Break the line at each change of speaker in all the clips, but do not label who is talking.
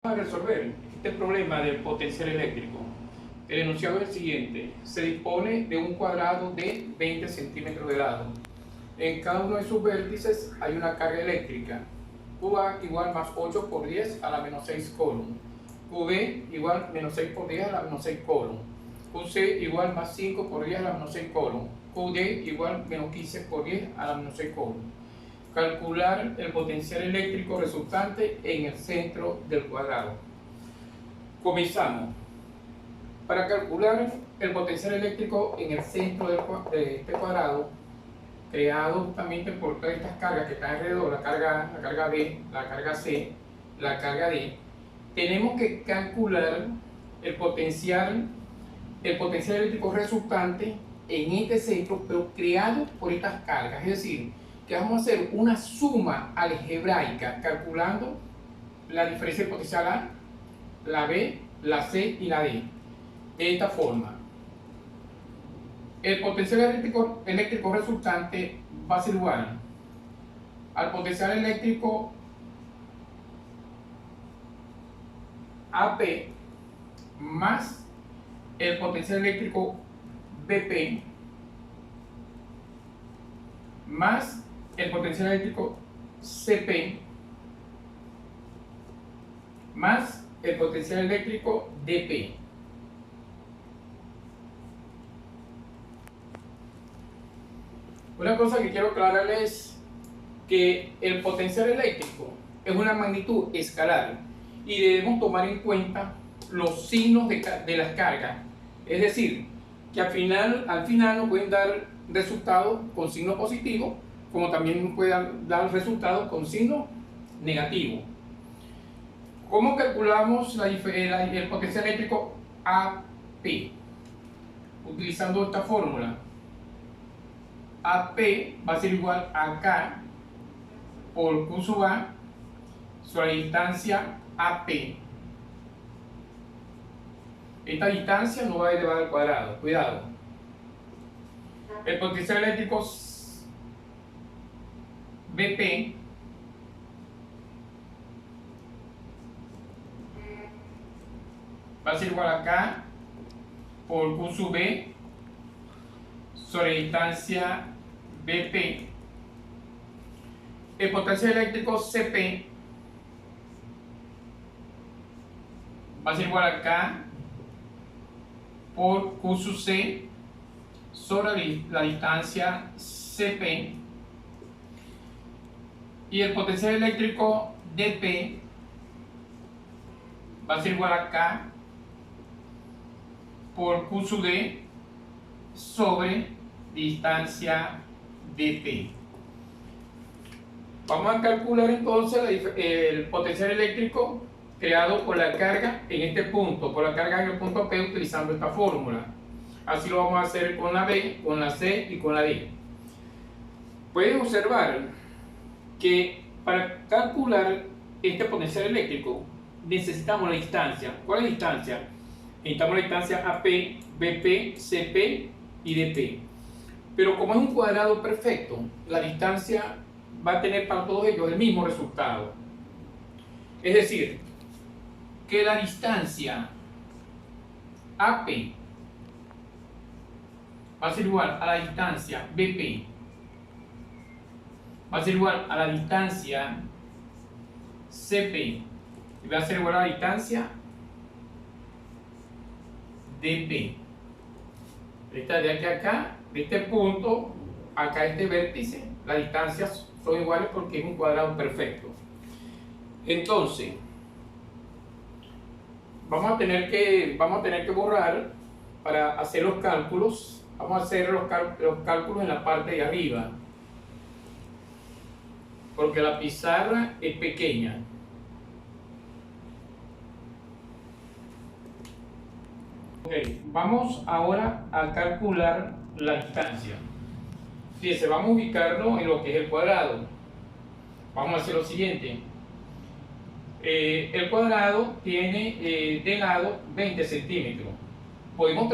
A resolver este problema del potencial eléctrico. El enunciado es el siguiente: se dispone de un cuadrado de 20 centímetros de lado. En cada uno de sus vértices hay una carga eléctrica. QA igual más 8 por 10 a la menos 6 column. QB igual menos 6 por 10 a la menos 6 column. QC igual más 5 por 10 a la menos 6 column. QD igual menos 15 por 10 a la menos 6 column. Calcular el potencial eléctrico resultante en el centro del cuadrado. Comenzamos. Para calcular el potencial eléctrico en el centro de este cuadrado, creado justamente por todas estas cargas que están alrededor, la carga B, la carga C, la carga D, tenemos que calcular el potencial eléctrico resultante en este centro, pero creado por estas cargas. Es decir, que vamos a hacer una suma algebraica calculando la diferencia de potencial A, la B, la C y la D. De esta forma, el potencial eléctrico resultante va a ser igual al potencial eléctrico AP más el potencial eléctrico BP más el potencial eléctrico CP más el potencial eléctrico DP. Una cosa que quiero aclararles es que el potencial eléctrico es una magnitud escalar y debemos tomar en cuenta los signos de las cargas. Es decir, que al final nos pueden dar resultados con signo positivo, como también nos pueden dar resultados con signo negativo. ¿Cómo calculamos el potencial eléctrico AP? Utilizando esta fórmula. AP va a ser igual a K por Q sub A sobre la distancia AP. Esta distancia no va elevada al cuadrado, cuidado. El potencial eléctrico BP va a ser igual a K por Q sub B sobre la distancia BP. El potencial eléctrico CP va a ser igual a K por Q sub C sobre la distancia CP. Y el potencial eléctrico DP va a ser igual a K por Q sub D sobre distancia DP. Vamos a calcular entonces el potencial eléctrico creado por la carga en este punto, por la carga en el punto P, utilizando esta fórmula. Así lo vamos a hacer con la B, con la C y con la D. Pueden observar que para calcular este potencial eléctrico necesitamos la distancia. ¿Cuál es la distancia? Necesitamos la distancia AP, BP, CP y DP. Pero como es un cuadrado perfecto, la distancia va a tener para todos ellos el mismo resultado. Es decir, que la distancia AP va a ser igual a la distancia BP, va a ser igual a la distancia CP y va a ser igual a la distancia DP. Esta de aquí a acá, de este punto acá, este vértice, las distancias son iguales porque es un cuadrado perfecto. Entonces, vamos a tener que borrar para hacer los cálculos. Vamos a hacer los cálculos en la parte de arriba, porque la pizarra es pequeña. Ok, vamos ahora a calcular la distancia. Fíjense, vamos a ubicarlo en lo que es el cuadrado. Vamos a hacer lo siguiente. El cuadrado tiene de lado 20 centímetros. Podemos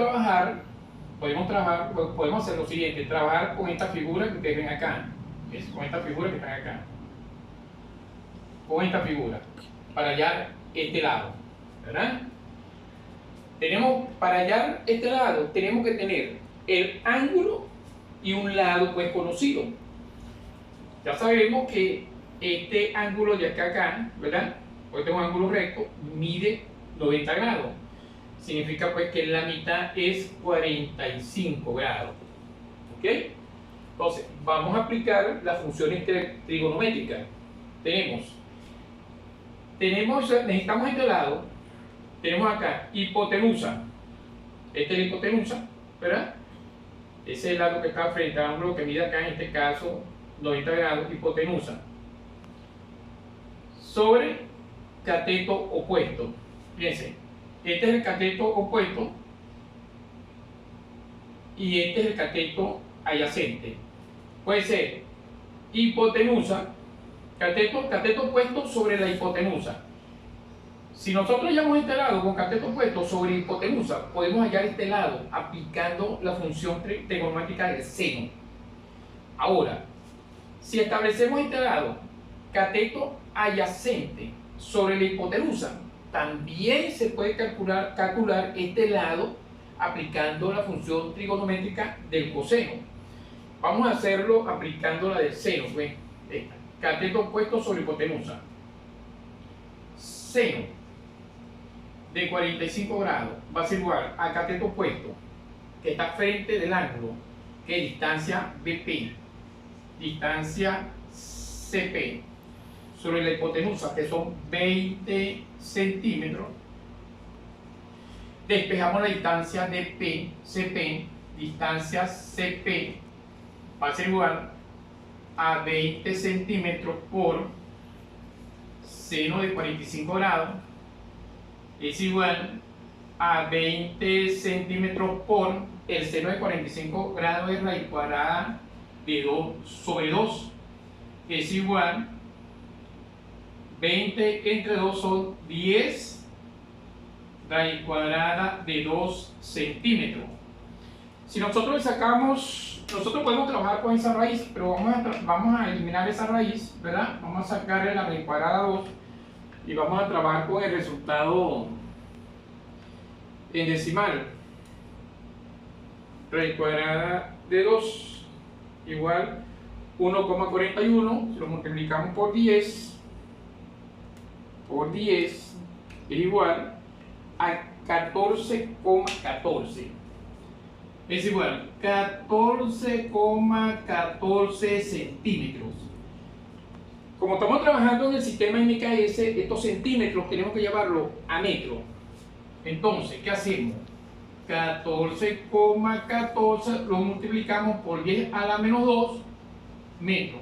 hacer lo siguiente: trabajar con esta figura que ustedes ven acá. Con esta figura que están acá. Con esta figura. Para ya este lado, ¿verdad? Para hallar este lado, tenemos que tener el ángulo y un lado pues conocido. Ya sabemos que este ángulo de acá a acá, ¿verdad? Porque tengo un ángulo recto, mide 90 grados. Significa pues que la mitad es 45 grados. ¿Ok? Entonces, vamos a aplicar las funciones trigonométricas. Necesitamos este lado, tenemos acá hipotenusa. Esta es la hipotenusa, ¿verdad? Ese es el lado que está frente al ángulo que mide acá, en este caso 90 grados, hipotenusa. Sobre cateto opuesto. Fíjense, este es el cateto opuesto y este es el cateto adyacente. Puede ser hipotenusa, cateto opuesto sobre la hipotenusa. Si nosotros hallamos este lado con cateto opuesto sobre hipotenusa, podemos hallar este lado aplicando la función trigonométrica del seno. Ahora, si establecemos este lado, cateto adyacente sobre la hipotenusa, también se puede calcular este lado aplicando la función trigonométrica del coseno. Vamos a hacerlo aplicando la del seno. ¿Ven? Cateto opuesto sobre hipotenusa. Seno de 45 grados va a ser igual a cateto opuesto, que está frente del ángulo, que es distancia BP, distancia CP, sobre la hipotenusa, que son 20 centímetros. Despejamos la distancia de CP, distancia CP va a ser igual a 20 centímetros por seno de 45 grados, es igual a 20 centímetros por el seno de 45 grados de raíz cuadrada de 2 sobre 2, es igual 20 entre 2 son 10 raíz cuadrada de 2 centímetros. Si nosotros le sacamos, nosotros podemos trabajar con esa raíz, pero vamos a eliminar esa raíz, ¿verdad? Vamos a sacarle la raíz cuadrada 2 y vamos a trabajar con el resultado en decimal. Raíz cuadrada de 2 igual 1,41, si lo multiplicamos por 10 es igual a 14,14. Es igual a 14,14 centímetros. Como estamos trabajando en el sistema MKS, estos centímetros tenemos que llevarlo a metro. Entonces, ¿qué hacemos? 14,14 lo multiplicamos por 10 a la menos 2 metros.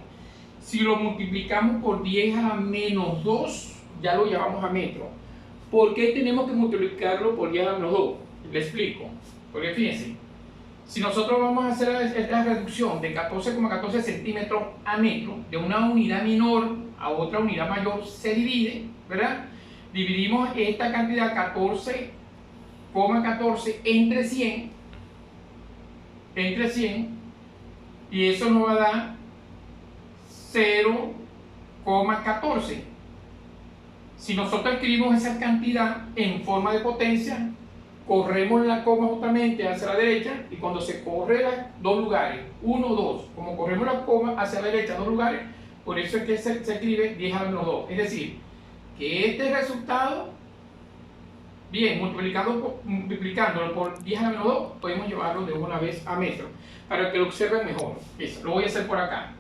Si lo multiplicamos por 10 a la menos 2, ya lo llevamos a metro. ¿Por qué tenemos que multiplicarlo por 10 a la menos 2? Le explico. Porque fíjense, si nosotros vamos a hacer esta reducción de 14,14 centímetros a metro, de una unidad menor a otra unidad mayor, se divide, ¿verdad? Dividimos esta cantidad 14,14 entre 100, y eso nos va a dar 0,14. Si nosotros escribimos esa cantidad en forma de potencia, corremos la coma justamente hacia la derecha, y cuando se corre los dos lugares, 1, 2, como corremos la coma hacia la derecha, dos lugares, por eso es que se escribe 10 a la menos 2. Es decir, que este resultado, bien, multiplicándolo por 10 a la menos 2, podemos llevarlo de una vez a metro, para que lo observen mejor. Eso, lo voy a hacer por acá.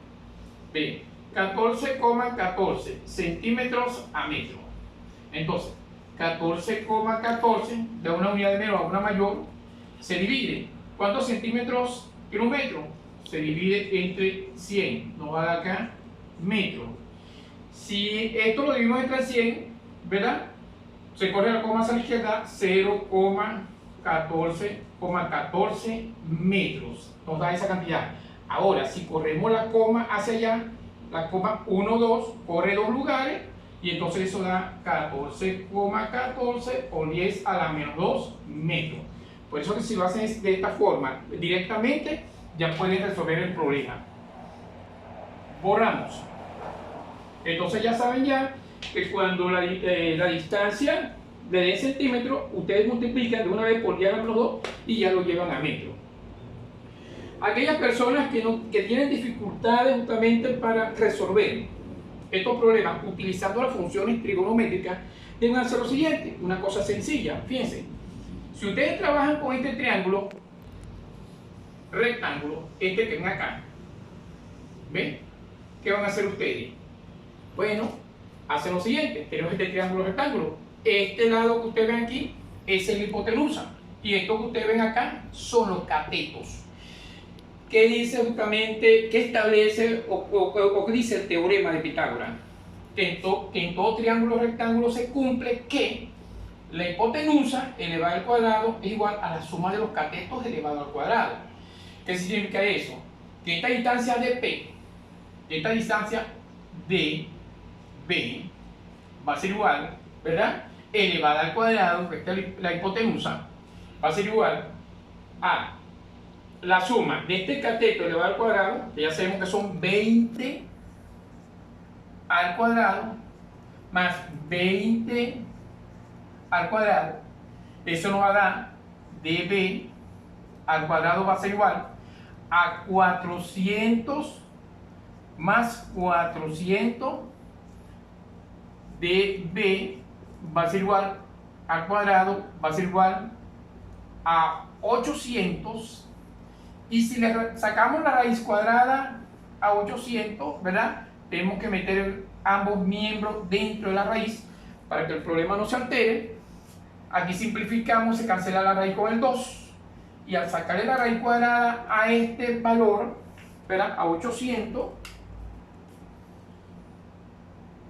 Bien, 14,14 centímetros a metro. Entonces, 14,14 de una unidad de menor a una mayor se divide. ¿Cuántos centímetros en un metro? Se divide entre 100. Nos va a dar acá metro. Si esto lo dividimos entre 100, ¿verdad? Se corre la coma hacia la izquierda, 0,14 metros. Nos da esa cantidad. Ahora, si corremos la coma hacia allá, la coma 1, 2, corre dos lugares, y entonces eso da 14,14 por 10 a la menos 2 metros. Por eso que si lo hacen de esta forma, directamente, ya pueden resolver el problema. Borramos. Entonces ya saben ya que cuando la distancia le dé centímetros, ustedes multiplican de una vez por diámetro 2 y ya lo llevan a metro. Aquellas personas que tienen dificultades justamente para resolver estos problemas utilizando las funciones trigonométricas, deben hacer lo siguiente, una cosa sencilla. Fíjense, si ustedes trabajan con este triángulo rectángulo, este que ven acá, ¿ven? ¿Qué van a hacer ustedes? Bueno, hacen lo siguiente, tenemos este triángulo rectángulo, este lado que ustedes ven aquí es el hipotenusa y esto que ustedes ven acá son los catetos. ¿Qué dice justamente, qué establece o qué dice el teorema de Pitágoras? Que en todo triángulo rectángulo se cumple que la hipotenusa elevada al cuadrado es igual a la suma de los catetos elevado al cuadrado. ¿Qué significa eso? Que esta distancia de P, esta distancia de B va a ser igual, ¿verdad? Elevada al cuadrado, que esta es la hipotenusa, va a ser igual a la suma de este cateto elevado al cuadrado, que ya sabemos que son 20 al cuadrado, más 20 al cuadrado. Eso nos va a dar dB al cuadrado va a ser igual a 400 más 400 dB va a ser igual al cuadrado, va a ser igual a 800. Y si le sacamos la raíz cuadrada a 800, ¿verdad? Tenemos que meter ambos miembros dentro de la raíz para que el problema no se altere. Aquí simplificamos, se cancela la raíz con el 2. Y al sacarle la raíz cuadrada a este valor, ¿verdad? A 800,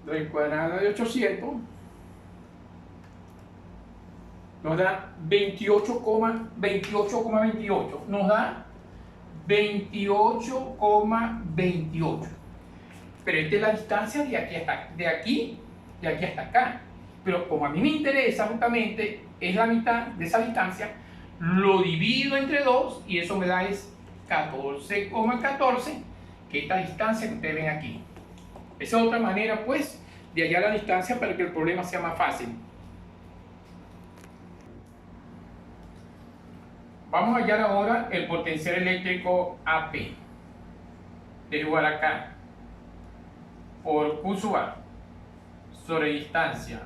raíz cuadrada de 800, nos da 28,28. Nos da 28,28. Pero esta es la distancia de aquí hasta acá. Pero como a mí me interesa justamente es la mitad de esa distancia, lo divido entre 2 y eso me da es 14,14, que esta distancia que ustedes ven aquí. Esa es otra manera pues de hallar la distancia para que el problema sea más fácil. Vamos a hallar ahora el potencial eléctrico AP, es igual a K por Q sub A sobre distancia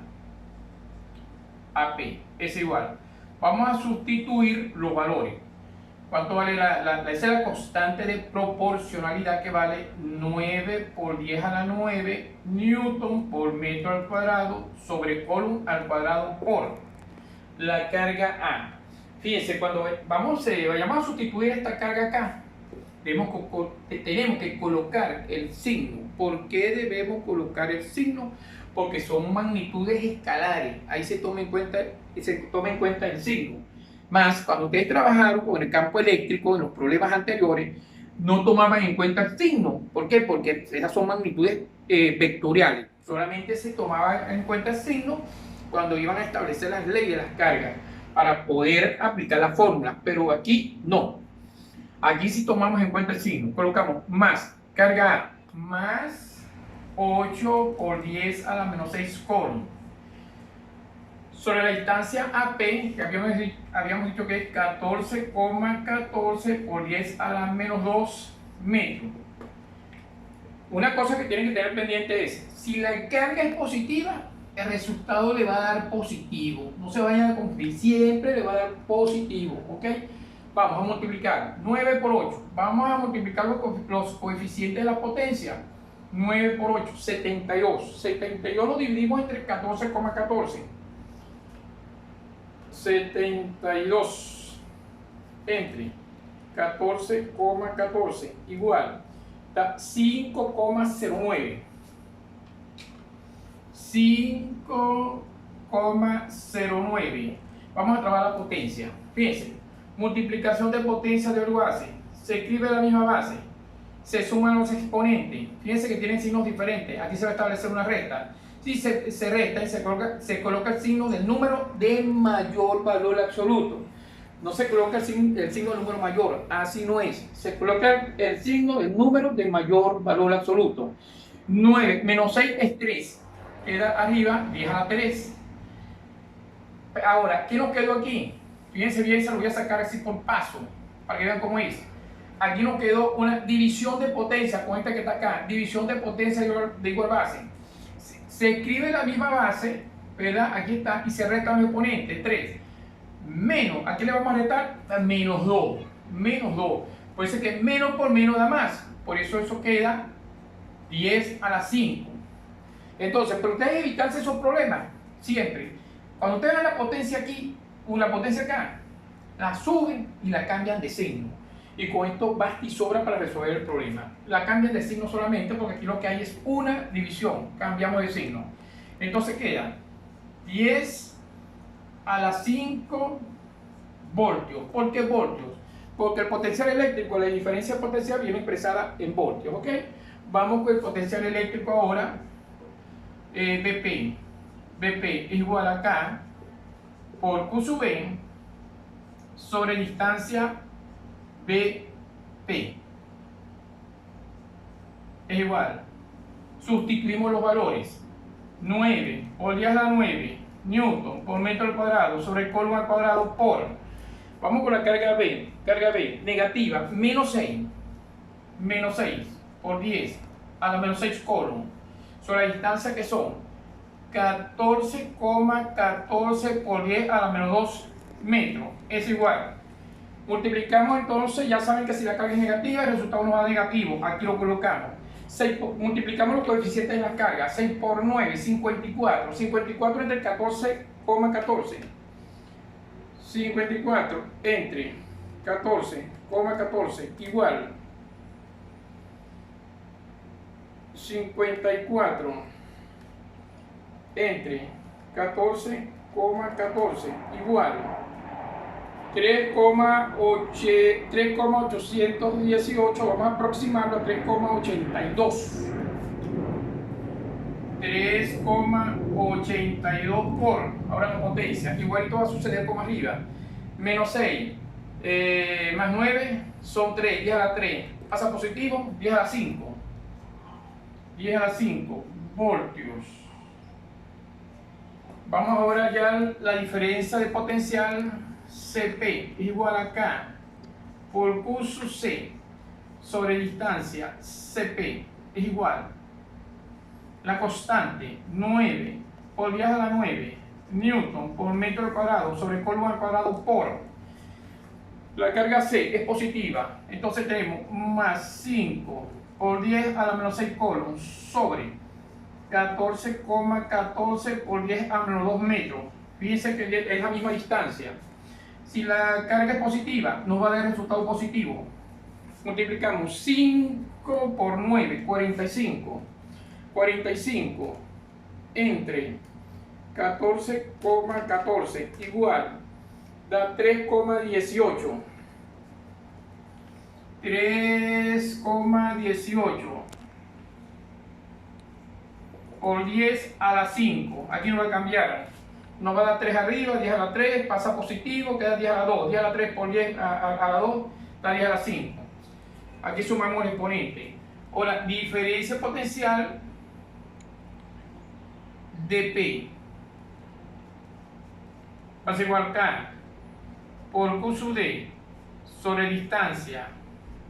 AP es igual. Vamos a sustituir los valores. ¿Cuánto vale esa es la constante de proporcionalidad que vale 9 por 10 a la 9 newton por metro al cuadrado sobre coulomb al cuadrado por la carga A. Fíjense, cuando vayamos a sustituir esta carga acá, tenemos que colocar el signo. ¿Por qué debemos colocar el signo? Porque son magnitudes escalares. Ahí se toma en cuenta el signo. Más, cuando ustedes trabajaron con el campo eléctrico en los problemas anteriores, no tomaban en cuenta el signo. ¿Por qué? Porque esas son magnitudes vectoriales. Solamente se tomaba en cuenta el signo cuando iban a establecer las leyes de las cargas para poder aplicar la fórmula, pero aquí no. Aquí sí tomamos en cuenta el signo. Colocamos más carga A más 8 por 10 a la menos 6 coulomb sobre la distancia AP, que habíamos dicho que es 14,14 por 10 a la menos 2 metros. Una cosa que tienen que tener pendiente es, si la carga es positiva, el resultado le va a dar positivo. No se vayan a confundir, siempre le va a dar positivo, ¿ok? Vamos a multiplicar 9 por 8. Vamos a multiplicar los coeficientes de la potencia. 9 por 8, 72. 72 lo dividimos entre 14,14. 72 entre 14,14 igual da 5,09. 5,09. Vamos a trabajar la potencia. Fíjense, multiplicación de potencia de base. Se escribe la misma base. Se suman los exponentes. Fíjense que tienen signos diferentes. Aquí se va a establecer una resta. Si se resta y se coloca el signo del número de mayor valor absoluto. No se coloca el signo del número mayor. Así no es. Se coloca el signo del número de mayor valor absoluto. 9 menos 6 es 3. queda arriba 10 a la 3. Ahora, ¿qué nos quedó aquí? Fíjense bien, se lo voy a sacar así por paso, para que vean cómo es. Aquí nos quedó una división de potencia, con esta que está acá, división de potencia de igual base. Se escribe la misma base, ¿verdad? Aquí está, y se resta un exponente, 3. Menos, ¿a qué le vamos a restar? A menos 2. Menos 2. Puede ser que menos por menos da más. Por eso queda 10 a la 5. Entonces, pero ustedes evitarse esos problemas, siempre. Cuando ustedes ven la potencia aquí, o la potencia acá, la suben y la cambian de signo. Y con esto basta y sobra para resolver el problema. La cambian de signo solamente porque aquí lo que hay es una división. Cambiamos de signo. Entonces queda 10 a la 5 voltios. ¿Por qué voltios? Porque el potencial eléctrico, la diferencia potencial viene expresada en voltios. ¿Ok? Vamos con el potencial eléctrico ahora. BP. BP es igual a K por Q sub B sobre distancia BP. Es igual. Sustituimos los valores. 9 por 10 a la 9 newton por metro al cuadrado sobre el Coulomb al cuadrado por. Vamos con la carga B. Carga B negativa, menos 6. Menos 6 por 10 a la menos 6 Coulomb sobre la distancia que son 14,14 por 10 a la menos 2 metros. Es igual. Multiplicamos entonces, ya saben que si la carga es negativa, el resultado nos da negativo. Aquí lo colocamos. Multiplicamos los coeficientes de la carga. 6 por 9, 54. 54 entre 14,14. 54 entre 14,14 igual 54 entre 14,14 igual 3,818, vamos a aproximarlo a 3,82. 3,82 por, ahora la potencia, igualito va a suceder como arriba, menos 6, más 9 son 3, 10 a la 3, pasa positivo, 10 a la 5, 10 a la 5 voltios. Vamos ahora ya a la diferencia de potencial CP es igual a K por Q sub C sobre distancia CP es igual la constante 9 por 10 a la 9 newton por metro al cuadrado sobre Coulomb al cuadrado por la carga C es positiva, entonces tenemos más 5 por 10 a la menos 6 Coulomb sobre 14,14 por 10 a menos 2 metros. Fíjense que es la misma distancia. Si la carga es positiva, nos va a dar el resultado positivo. Multiplicamos 5 por 9, 45. 45 entre 14,14 igual da 3,18. 3,18 por 10 a la 5. Aquí no va a cambiar. Nos va a dar 3 arriba, 10 a la 3, pasa positivo, queda 10 a la 2. 10 a la 3 por 10 a la 2, da 10 a la 5. Aquí sumamos el exponente. Ahora, diferencia potencial dP va a ser igual a K por Q sub D sobre distancia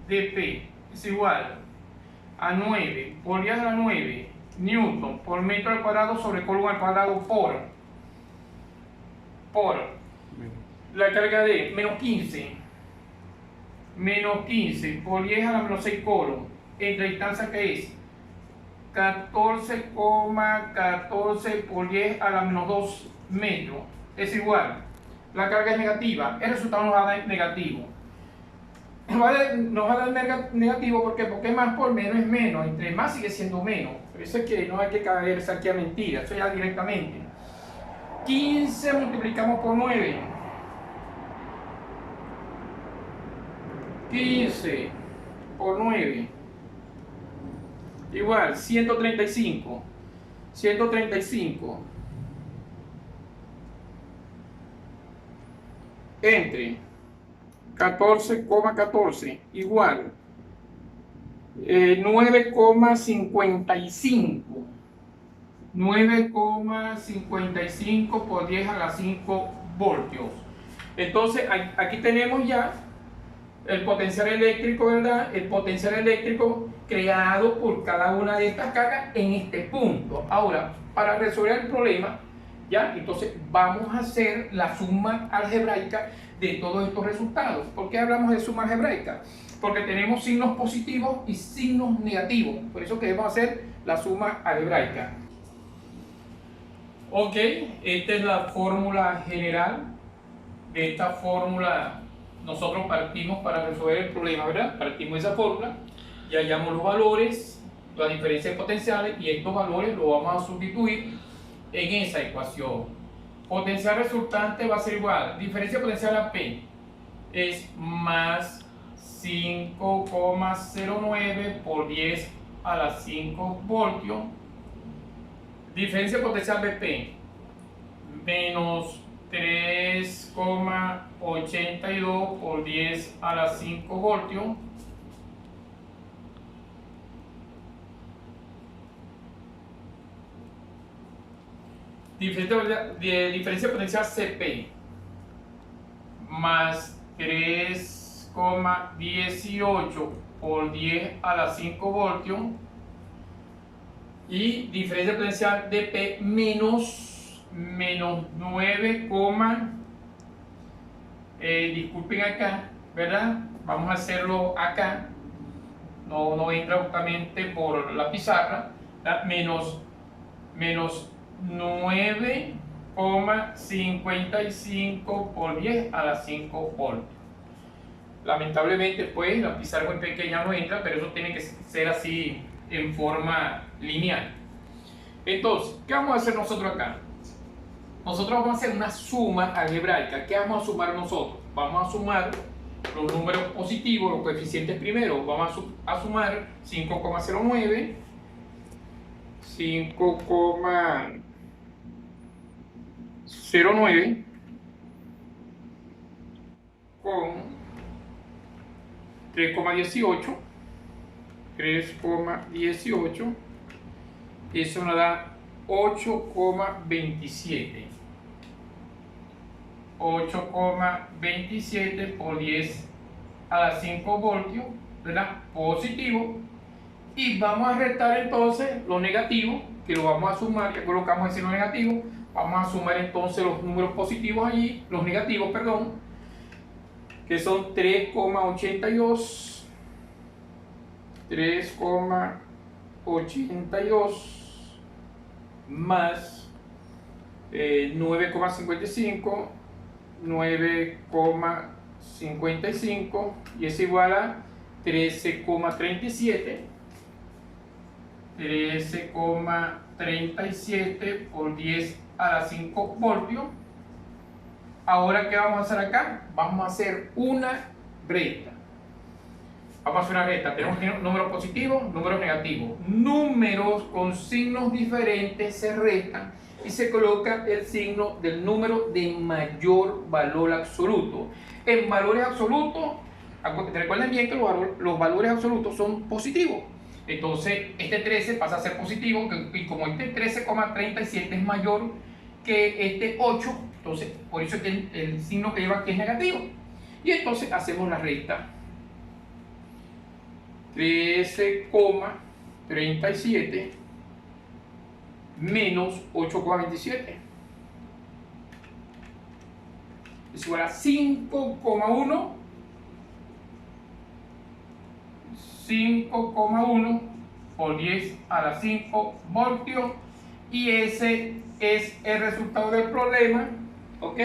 dP es igual a 9 por 10 a la 9 newton por metro al cuadrado sobre Coulomb al cuadrado por la carga de menos 15 por 10 a la menos 6 Coulomb entre distancia que es 14,14 por 10 a la menos 2 metros es igual, la carga es negativa, el resultado nos va a dar negativo. Nos va a dar negativo porque más por menos es menos, entre más sigue siendo menos. Por eso es que no hay que caerse aquí a mentiras, eso ya directamente. 15 multiplicamos por 9. 15 por 9 igual 135. 135 entre 14,14 igual 9,55. 9,55 por 10 a la 5 voltios. Entonces aquí tenemos ya el potencial eléctrico, ¿verdad? El potencial eléctrico creado por cada una de estas cargas en este punto. Ahora, para resolver el problema, ¿ya? Entonces vamos a hacer la suma algebraica de todos estos resultados. ¿Por qué hablamos de suma algebraica? Porque tenemos signos positivos y signos negativos. Por eso que debemos hacer la suma algebraica. Ok, esta es la fórmula general. De esta fórmula nosotros partimos para resolver el problema, ¿verdad? Partimos de esa fórmula y hallamos los valores, las diferencias potenciales, y estos valores los vamos a sustituir en esa ecuación. Potencial resultante va a ser igual, diferencia potencial a P es más 5,09 por 10 a la 5 voltios. Diferencia potencial de P menos 3,82 por 10 a la 5 voltios. Diferencia potencial CP más 3,18 por 10 a la 5 voltios. Y diferencia potencial dP menos 9, disculpen acá, ¿verdad? Vamos a hacerlo acá, no entra justamente por la pizarra, ¿verdad? Menos 9,55 por 10 a la 5 voltios. Lamentablemente, pues, la pizarra muy pequeña no entra, pero eso tiene que ser así en forma lineal. Entonces, ¿qué vamos a hacer nosotros acá? Nosotros vamos a hacer una suma algebraica. ¿Qué vamos a sumar nosotros? Vamos a sumar los números positivos, los coeficientes primero. Vamos a sumar 5,09, 5,09 con 3,18. Eso nos da 8,27. 8,27 por 10 a la 5 voltios, ¿verdad? Positivo. Y vamos a restar entonces lo negativo, que lo vamos a sumar, ya colocamos ese lo negativo. Vamos a sumar entonces los números positivos allí, los negativos, perdón, que son 3,82 más 9,55 y es igual a 13,37 por 10 a la 5 voltios. Ahora, ¿qué vamos a hacer acá? Vamos a hacer una recta. Vamos a hacer una recta. Tenemos números positivos, números negativos. Números con signos diferentes se restan y se coloca el signo del número de mayor valor absoluto. En valores absolutos, recuerden bien que los valores absolutos son positivos. Entonces, este 13 pasa a ser positivo, y como este 13,37 es mayor que este 8, entonces por eso es que el signo que lleva aquí es negativo. Y entonces hacemos la recta. 13,37 menos 8,27 es igual a 5,1 por 10 a la 5 voltios, y ese es el resultado del problema, ¿ok?